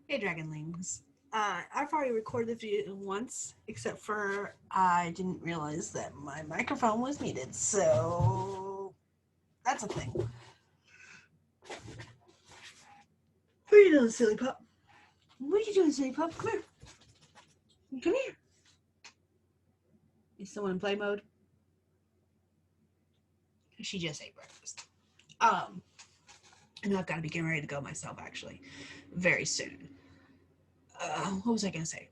Hey, Dragonlings. I've already recorded the video once, except for I didn't realize that my microphone was muted, so that's a thing. What are you doing, silly pup? What are you doing, silly pup? Come here. Come here. Is someone in play mode? She just ate breakfast. And I've got to be getting ready to go myself, actually, very soon. What was I going to say?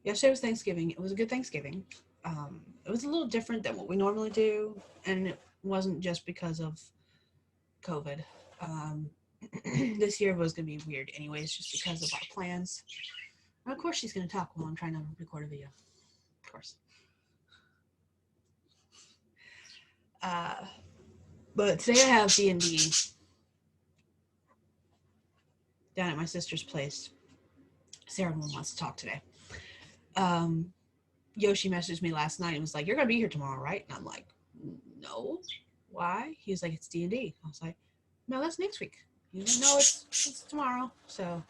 Yesterday was Thanksgiving. It was a good Thanksgiving. It was a little different than what we normally do, and it wasn't just because of COVID. Um, this year was going to be weird, anyways, just because of our plans. And of course, she's going to talk while I'm trying to record a video. Of course. But today I have D&D down at my sister's place. Sarah wants to talk today. Yoshi messaged me last night and was like, "You're gonna be here tomorrow, right?" And I'm like, "No, why?" He was like, "It's D&D." I was like, "No, that's next week." He was like, "No, it's tomorrow." So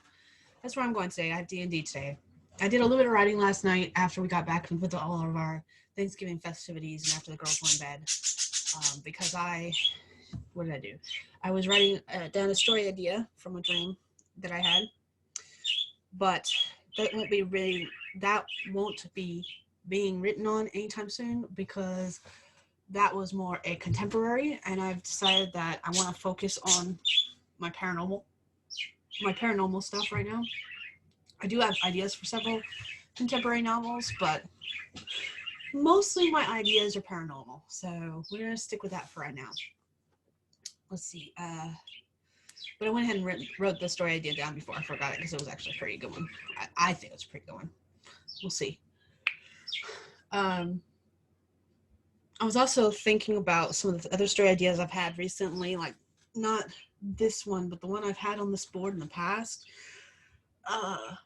that's where I'm going today. I have D&D today. I did a little bit of writing last night after we got back with all of our Thanksgiving festivities and after the girls went in bed, because what did I do? I was writing down a story idea from a dream that I had, but that won't be being written on anytime soon because that was more a contemporary, and I've decided that I want to focus on my paranormal stuff right now. I do have ideas for several contemporary novels, but mostly my ideas are paranormal, so we're gonna stick with that for right now. Let's see. But I went ahead and wrote the story idea down before I forgot it because it was actually a pretty good one. I think it's a pretty good one. We'll see. I was also thinking about some of the other story ideas I've had recently, like not this one, but the one I've had on this board in the past. I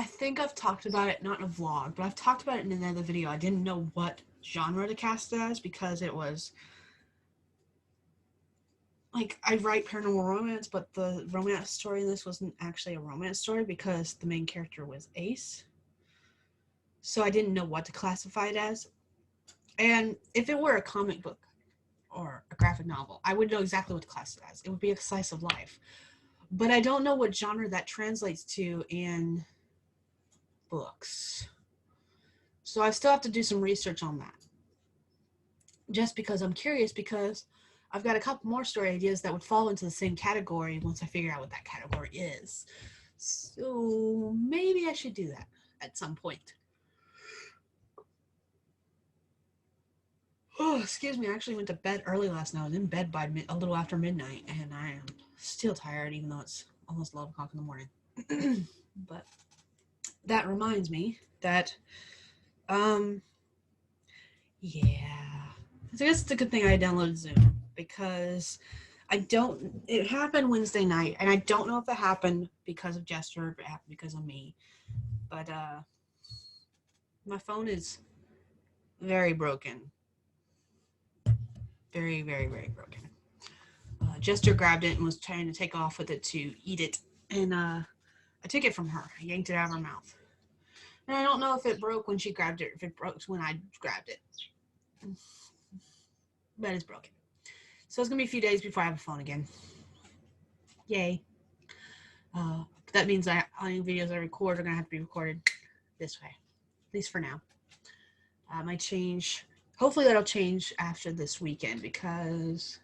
think I've talked about it, not in a vlog, but I've talked about it in another video. I didn't know what genre to cast it as because it was like I write paranormal romance, but the romance story in this wasn't actually a romance story because the main character was Ace. So I didn't know what to classify it as. And if it were a comic book or a graphic novel, I would know exactly what to class it as. It would be a slice of life. But I don't know what genre that translates to in books. So I still have to do some research on that. Just because I'm curious, because I've got a couple more story ideas that would fall into the same category once I figure out what that category is. So maybe I should do that at some point. Oh, excuse me. I actually went to bed early last night. I was in bed by a little after midnight, and I am still tired, even though it's almost 11 o'clock in the morning. But that reminds me that, yeah. So I guess it's a good thing I downloaded Zoom because it happened Wednesday night, and I don't know if it happened because of Jester or if it happened because of me, but my phone is very broken. Very, very, very broken. Jester grabbed it and was trying to take off with it to eat it, and I took it from her. I yanked it out of her mouth. And I don't know if it broke when she grabbed it or if it broke when I grabbed it. But it's broken. So it's going to be a few days before I have a phone again. Yay. That means any videos I record are going to have to be recorded this way, at least for now. Might change. Hopefully that'll change after this weekend because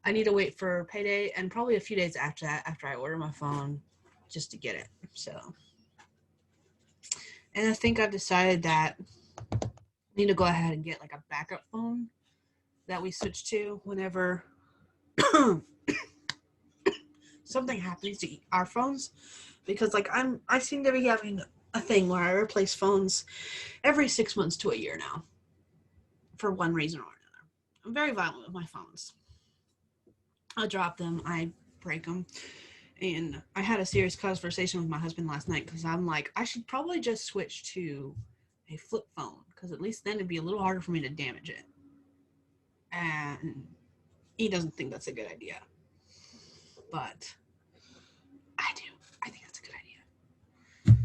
I need to wait for payday and probably a few days after that, after I order my phone, just to get it. So, and I think I've decided that I need to go ahead and get like a backup phone that we switch to whenever something happens to our phones, because like I seem to be having a thing where I replace phones every 6 months to a year now for one reason or another. I'm very violent with my phones. I drop them, I break them, and I had a serious conversation with my husband last night because I'm like, I should probably just switch to a flip phone because at least then it'd be a little harder for me to damage it. and he doesn't think that's a good idea. But I do. I think that's a good idea.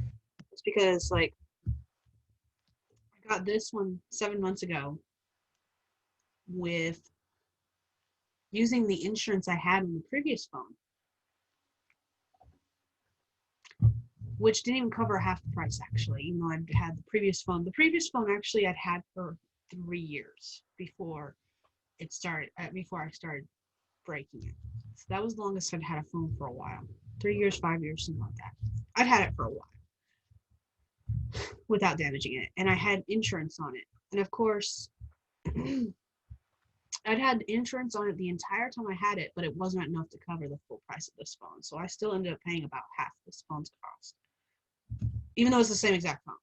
It's because, like, I got this one 7 months ago with using the insurance I had on the previous phone, which didn't even cover half the price, actually, even though I'd had the previous phone. The previous phone, actually, I'd had for 3 years before before I started breaking it. So that was the longest I'd had a phone for a while. 3 years, 5 years, something like that. I'd had it for a while without damaging it, and I had insurance on it. And of course, I'd had insurance on it the entire time I had it, but it wasn't enough to cover the full price of this phone. So I still ended up paying about half this phone's cost, even though it's the same exact phone.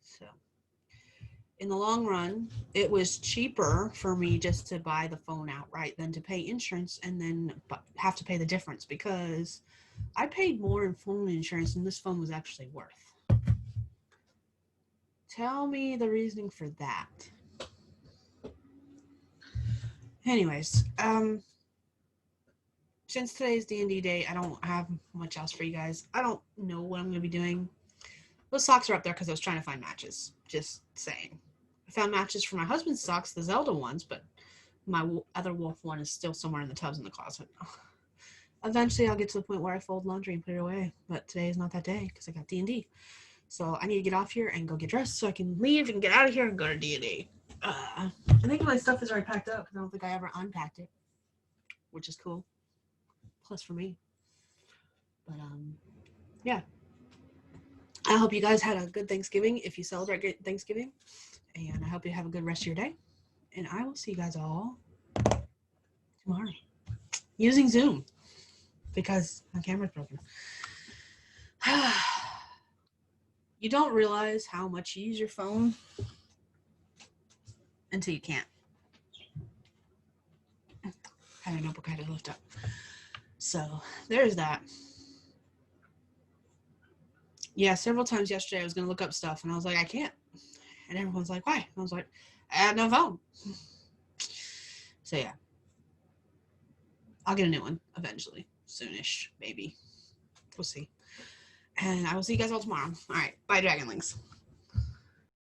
So in the long run, it was cheaper for me just to buy the phone outright than to pay insurance and then have to pay the difference, because I paid more in phone insurance than this phone was actually worth. Tell me the reasoning for that. Anyways, since today's D&D day, I don't have much else for you guys. I don't know what I'm going to be doing. Those socks are up there because I was trying to find matches. Just saying. I found matches for my husband's socks, the Zelda ones, but my other wolf one is still somewhere in the tubs in the closet. Eventually, I'll get to the point where I fold laundry and put it away, but today is not that day because I got D&D. So I need to get off here and go get dressed so I can leave and get out of here and go to D&D. I think my stuff is already packed up because I don't think I ever unpacked it, which is cool. Plus for me. But yeah. I hope you guys had a good Thanksgiving if you celebrate Thanksgiving. And I hope you have a good rest of your day. And I will see you guys all tomorrow. Using Zoom. Because my camera's broken. You don't realize how much you use your phone until you can't. I had a notebook I had to lift up. So there's that. Yeah, several times yesterday I was going to look up stuff and I was like, I can't. And everyone's like, why? And I was like, I have no phone. So yeah. I'll get a new one eventually. Soonish, maybe. We'll see. And I will see you guys all tomorrow. All right. Bye, Dragonlings.